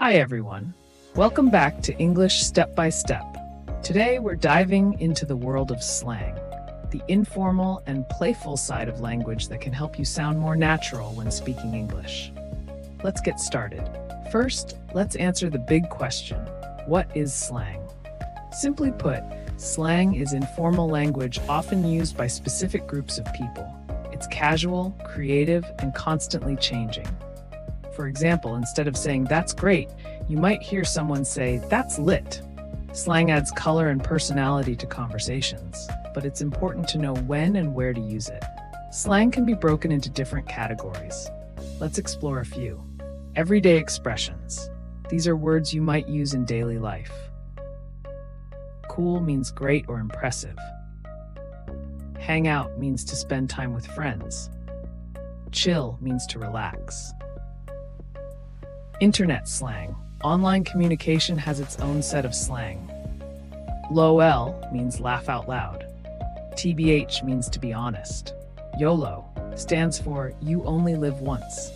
Hi everyone. Welcome back to English Step by Step. Today we're diving into the world of slang, the informal and playful side of language that can help you sound more natural when speaking English. Let's get started. First, let's answer the big question. What is slang? Simply put, slang is informal language often used by specific groups of people. It's casual, creative, and constantly changing. For example, instead of saying, "That's great," you might hear someone say, "That's lit." Slang adds color and personality to conversations, but it's important to know when and where to use it. Slang can be broken into different categories. Let's explore a few. Everyday expressions. These are words you might use in daily life. Cool means great or impressive. Hang out means to spend time with friends. Chill means to relax. Internet slang. Online communication has its own set of slang. LOL means laugh out loud. TBH means to be honest. YOLO stands for you only live once.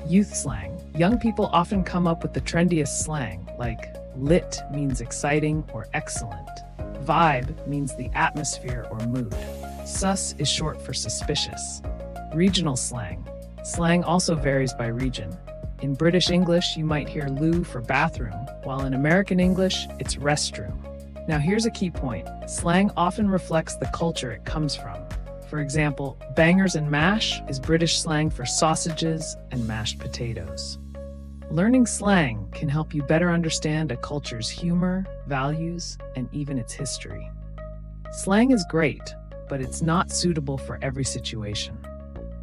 Youth slang. Young people often come up with the trendiest slang, like lit means exciting or excellent. Vibe means the atmosphere or mood. Sus is short for suspicious. Regional slang. Slang also varies by region. In British English, you might hear loo for bathroom, while in American English, it's restroom. Now here's a key point. Slang often reflects the culture it comes from. For example, bangers and mash is British slang for sausages and mashed potatoes. Learning slang can help you better understand a culture's humor, values, and even its history. Slang is great, but it's not suitable for every situation.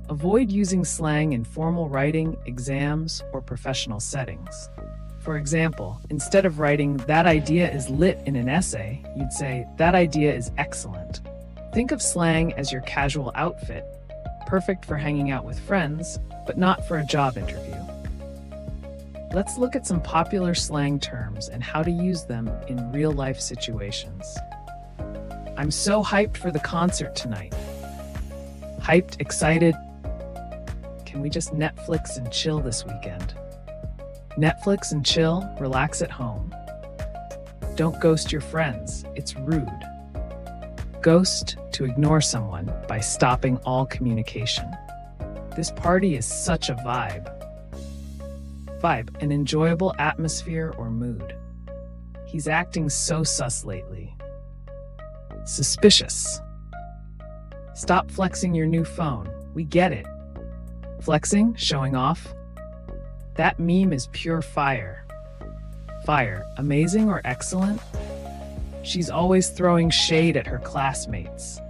Avoid using slang in formal writing, exams, or professional settings. For example, instead of writing, "That idea is lit" in an essay, you'd say, "That idea is excellent." Think of slang as your casual outfit, perfect for hanging out with friends, but not for a job interview. Let's look at some popular slang terms and how to use them in real-life situations. I'm so hyped for the concert tonight. Hyped, excited. Can we just Netflix and chill this weekend? Netflix and chill, relax at home. Don't ghost your friends, it's rude. Ghost, to ignore someone by stopping all communication. This party is such a vibe. Vibe, an enjoyable atmosphere or mood. He's acting so sus lately. Suspicious. Stop flexing your new phone, we get it. Flexing, showing off. That meme is pure fire. Fire, amazing or excellent? She's always throwing shade at her classmates.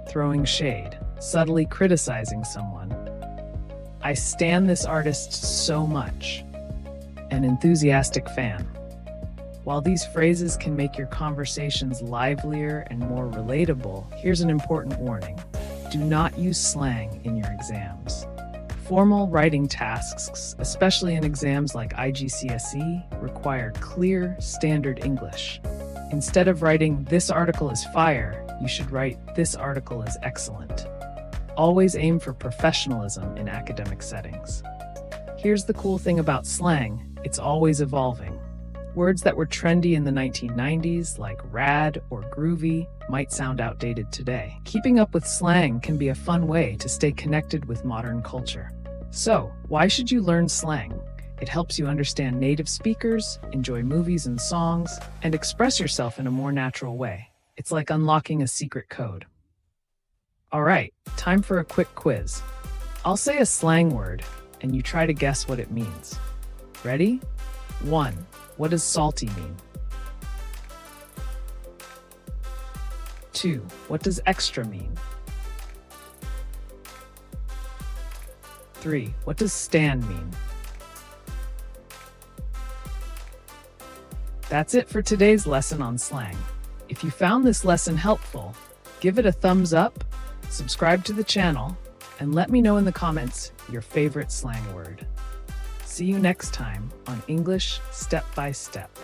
Throwing shade, subtly criticizing someone. I stan this artist so much. An enthusiastic fan. While these phrases can make your conversations livelier and more relatable, here's an important warning. Do not use slang in your exams. Formal writing tasks, especially in exams like IGCSE, require clear, standard English. Instead of writing, "This article is fire," you should write, "This article is excellent." Always aim for professionalism in academic settings. Here's the cool thing about slang, it's always evolving. Words that were trendy in the 1990s, like rad or groovy, might sound outdated today. Keeping up with slang can be a fun way to stay connected with modern culture. So, why should you learn slang? It helps you understand native speakers, enjoy movies and songs, and express yourself in a more natural way. It's like unlocking a secret code. All right, time for a quick quiz. I'll say a slang word, and you try to guess what it means. Ready? 1. What does salty mean? 2. What does extra mean? 3. What does stand mean? That's it for today's lesson on slang. If you found this lesson helpful, give it a thumbs up, subscribe to the channel, and let me know in the comments your favorite slang word. See you next time on English Step by Step.